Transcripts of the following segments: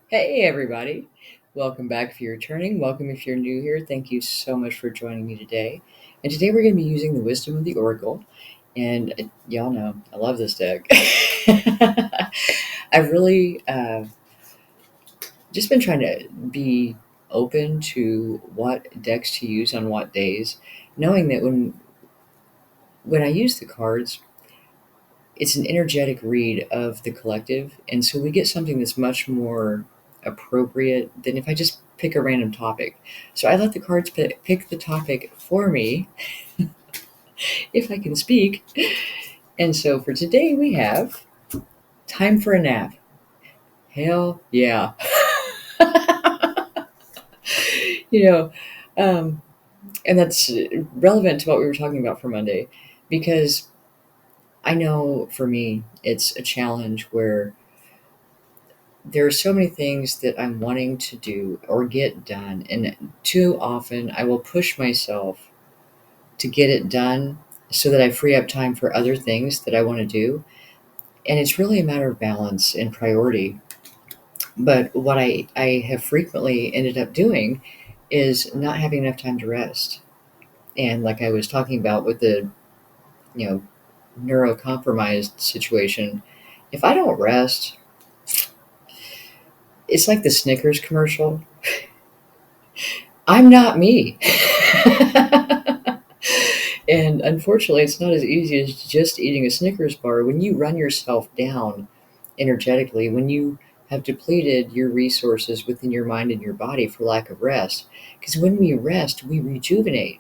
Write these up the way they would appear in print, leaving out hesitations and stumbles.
Hey, everybody. Welcome back if you're returning. Welcome if you're new here. Thank you so much for joining me today. And today we're going to be using the Wisdom of the Oracle. And y'all know I love this deck. I've really just been trying to be open to what decks to use on what days, knowing that when I use the cards, it's an energetic read of the collective, and so we get something that's much more appropriate than if I just pick a random topic. So I let the cards pick the topic for me, if I can speak. And so for today, we have time for a nap. Hell yeah. you know, um, and that's relevant to what we were talking about for Monday, because I know for me, it's a challenge where there are so many things that I'm wanting to do or get done, and too often I will push myself to get it done so that I free up time for other things that I want to do. And it's really a matter of balance and priority. But what I have frequently ended up doing is not having enough time to rest. And like I was talking about with the, you know, neurocompromised situation, if I don't rest, it's like the Snickers commercial. I'm not me. And unfortunately, it's not as easy as just eating a Snickers bar. When you run yourself down energetically, when you have depleted your resources within your mind and your body for lack of rest, because when we rest, we rejuvenate.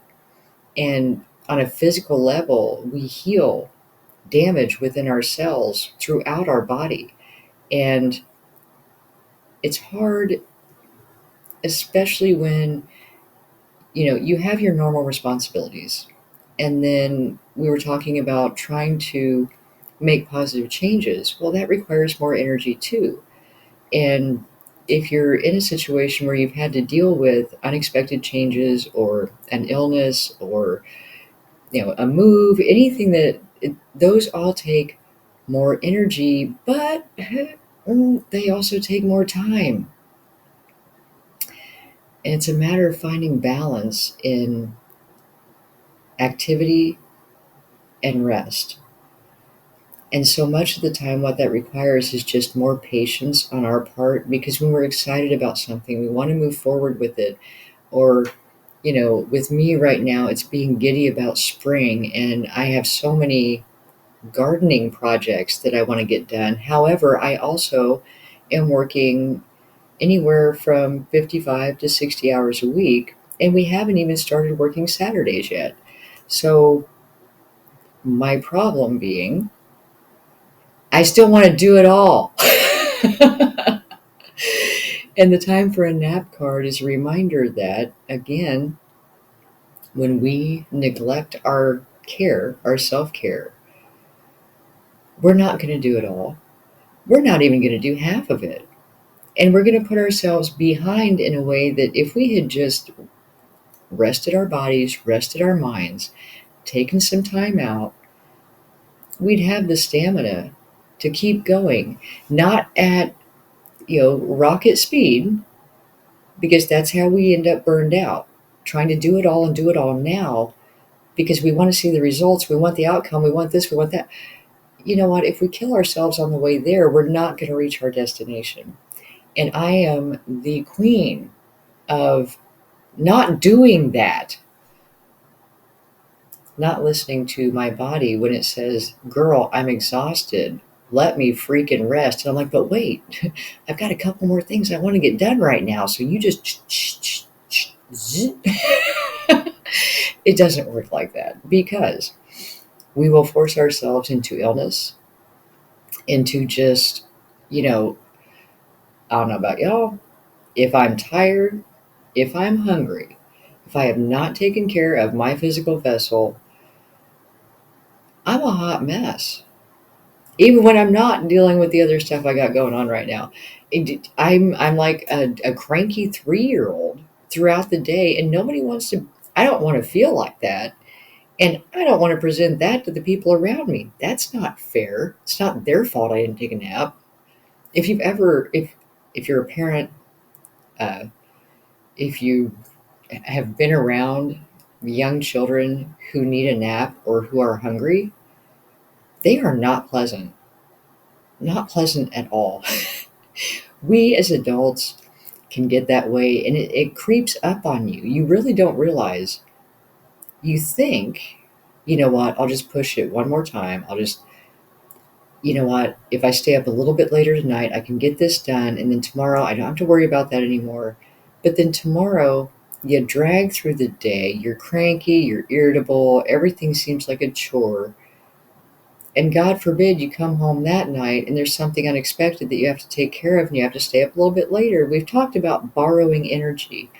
And on a physical level, we heal damage within our cells throughout our body. And it's hard, especially when you have your normal responsibilities. And then we were talking about trying to make positive changes. Well, that requires more energy too. And if you're in a situation where you've had to deal with unexpected changes or an illness or a move, anything those all take more energy, but they also take more time. And it's a matter of finding balance in activity and rest. And so much of the time, what that requires is just more patience on our part, because when we're excited about something, we want to move forward with it. Or, with me right now, it's being giddy about spring, and I have so many gardening projects that I want to get done. However, I also am working anywhere from 55 to 60 hours a week, and we haven't even started working Saturdays yet. So, my problem being, I still want to do it all. And the time for a nap card is a reminder that, again, when we neglect our care, our self care, we're not going to do it all. We're not even going to do half of it. And we're going to put ourselves behind in a way that if we had just rested our bodies, rested our minds, taken some time out, we'd have the stamina to keep going, not at rocket speed, because that's how we end up burned out, trying to do it all and do it all now because we want to see the results, we want the outcome, we want this, we want that. You know what? If we kill ourselves on the way there, we're not going to reach our destination. And I am the queen of not doing that, not listening to my body when it says, girl, I'm exhausted. Let me freaking rest. And I'm like, but wait, I've got a couple more things I want to get done right now. So you just it doesn't work like that, because we will force ourselves into illness, into just, you know, I don't know about y'all. If I'm tired, if I'm hungry, if I have not taken care of my physical vessel, I'm a hot mess. Even when I'm not dealing with the other stuff I got going on right now, I'm like a cranky 3-year old throughout the day, and nobody wants to. I don't want to feel like that, and I don't want to present that to the people around me. That's not fair. It's not their fault I didn't take a nap. If you've ever, if if you're a parent, uh, if you have been around young children who need a nap or who are hungry, they are not pleasant. Not pleasant at all. We as adults can get that way, and it creeps up on you. You really don't realize. You think, you know what, I'll just push it one more time. You know what, if I stay up a little bit later tonight, I can get this done, and then tomorrow I don't have to worry about that anymore. But then tomorrow, you drag through the day, you're cranky, you're irritable, everything seems like a chore. And God forbid you come home that night and there's something unexpected that you have to take care of and you have to stay up a little bit later. We've talked about borrowing energy.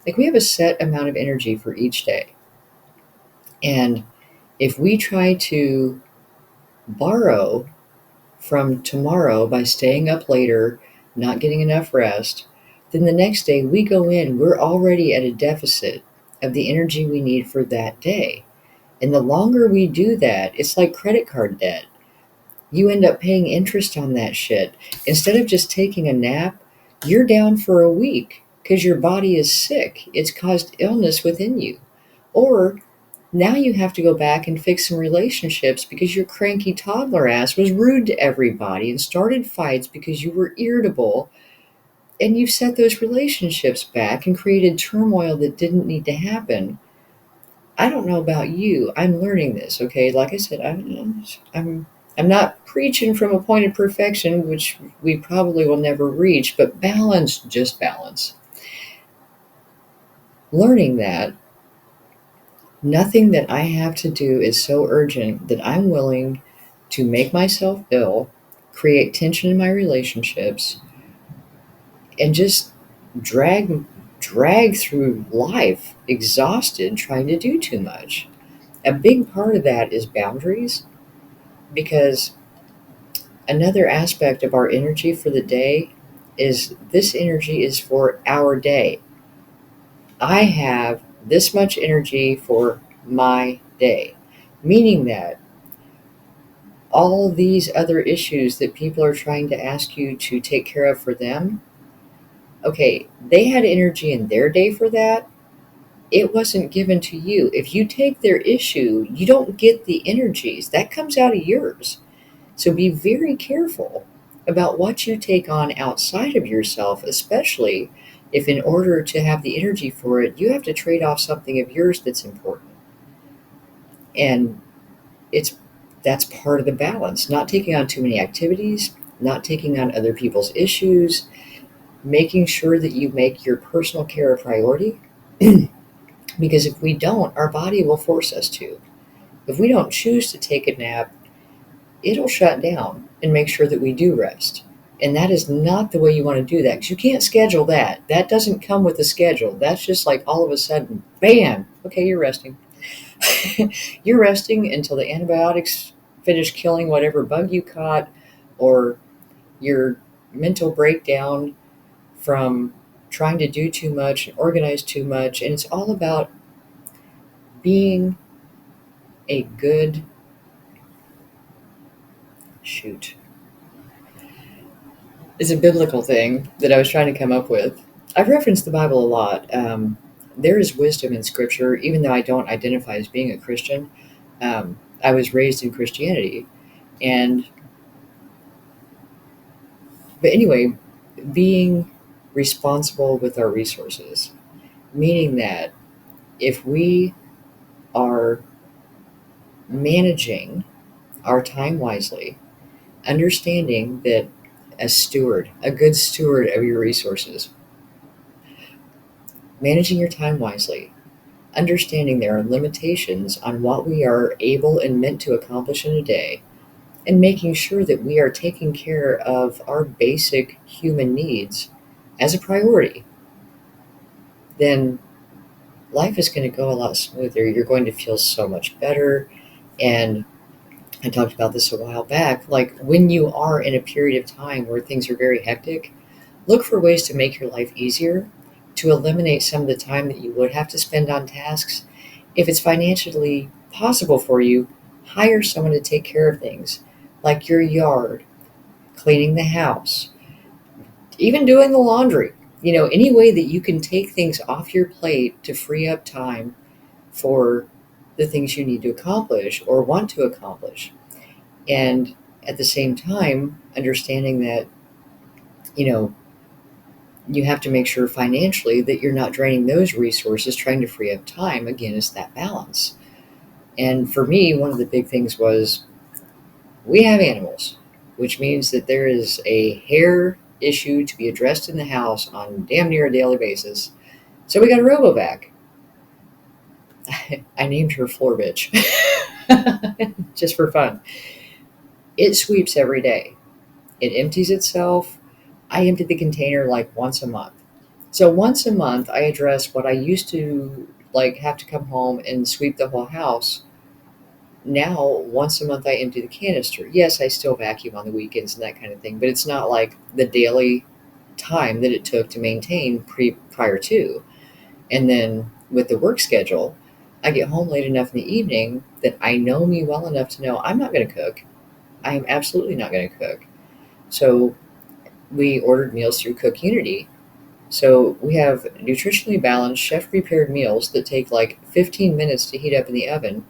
Like we have a set amount of energy for each day. And if we try to borrow from tomorrow by staying up later, not getting enough rest, then the next day we go in, we're already at a deficit of the energy we need for that day. And the longer we do that, it's like credit card debt. You end up paying interest on that shit. Instead of just taking a nap, you're down for a week because your body is sick. It's caused illness within you. Or now you have to go back and fix some relationships because your cranky toddler ass was rude to everybody and started fights because you were irritable, and you've set those relationships back and created turmoil that didn't need to happen. I don't know about you. I'm learning this, okay? Like I said, I'm not preaching from a point of perfection, which we probably will never reach, but balance, just balance. Learning that nothing that I have to do is so urgent that I'm willing to make myself ill, create tension in my relationships, and just drag through life exhausted trying to do too much. A big part of that is boundaries, because another aspect of our energy for the day is this energy is for our day. I have this much energy for my day, meaning that all these other issues that people are trying to ask you to take care of for them, okay, they had energy in their day for that. It wasn't given to you. If you take their issue, you don't get the energies. That comes out of yours. So be very careful about what you take on outside of yourself, especially if in order to have the energy for it, you have to trade off something of yours that's important. And it's that's part of the balance, not taking on too many activities, not taking on other people's issues, making sure that you make your personal care a priority. Because if we don't, our body will force us to. If we don't choose to take a nap, it'll shut down and make sure that we do rest. And that is not the way you want to do that, because you can't schedule that. That doesn't come with a schedule. That's just like all of a sudden, bam, okay, you're resting. You're resting until the antibiotics finish killing whatever bug you caught, or your mental breakdown from trying to do too much and organize too much. And it's all about being a good shoot. It's a biblical thing that I was trying to come up with. I've referenced the Bible a lot. There is wisdom in Scripture, even though I don't identify as being a Christian. I was raised in Christianity, and but anyway, being responsible with our resources, meaning that if we are managing our time wisely, understanding that a good steward of your resources, managing your time wisely, understanding there are limitations on what we are able and meant to accomplish in a day, and making sure that we are taking care of our basic human needs as a priority, then life is going to go a lot smoother. You're going to feel so much better. And I talked about this a while back. Like when you are in a period of time where things are very hectic, look for ways to make your life easier, to eliminate some of the time that you would have to spend on tasks. If it's financially possible for you, hire someone to take care of things like your yard, cleaning the house, Even doing the laundry. Any way that you can take things off your plate to free up time for the things you need to accomplish or want to accomplish. And at the same time, understanding that, you know, you have to make sure financially that you're not draining those resources trying to free up time. Again, is that balance. And for me, one of the big things was we have animals, which means that there is a hair issue to be addressed in the house on damn near a daily basis. So we got a RoboVac. I named her Floor Bitch just for fun. It sweeps every day. It empties itself. I empty the container like once a month. So once a month, I address what I used to like have to come home and sweep the whole house. Now, once a month, I empty the canister. Yes, I still vacuum on the weekends and that kind of thing, but it's not like the daily time that it took to maintain prior to. And then with the work schedule, I get home late enough in the evening that I know me well enough to know I'm not going to cook. I am absolutely not going to cook. So we ordered meals through Cook Unity. So we have nutritionally balanced, chef prepared meals that take like 15 minutes to heat up in the oven.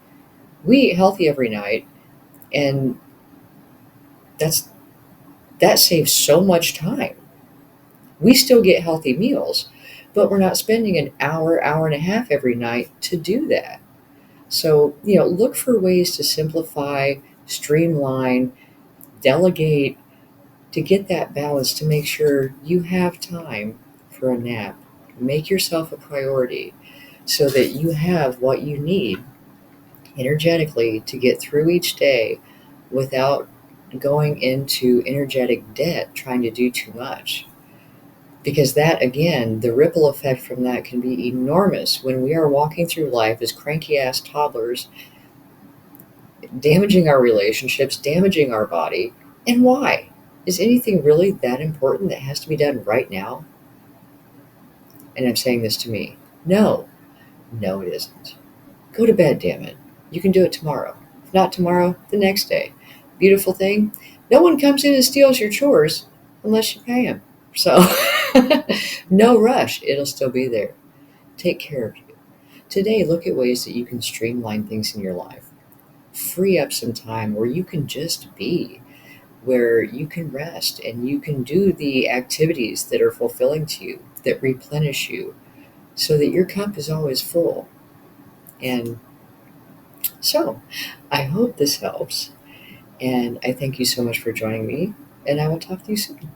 We eat healthy every night, and that's that saves so much time. We still get healthy meals, but we're not spending an hour, hour and a half every night to do that. So, look for ways to simplify, streamline, delegate, to get that balance, to make sure you have time for a nap. Make yourself a priority so that you have what you need energetically to get through each day without going into energetic debt trying to do too much. Because that, again, the ripple effect from that can be enormous when we are walking through life as cranky ass toddlers, damaging our relationships, damaging our body. And why? Is anything really that important that has to be done right now? And I'm saying this to me. No, no, it isn't. Go to bed, damn it. You can do it tomorrow. If not tomorrow, the next day. Beautiful thing, no one comes in and steals your chores unless you pay them. So, no rush. It'll still be there. Take care of you. Today, look at ways that you can streamline things in your life. Free up some time where you can just be, where you can rest and you can do the activities that are fulfilling to you, that replenish you, so that your cup is always full. And so, I hope this helps. And I thank you so much for joining me, and I will talk to you soon.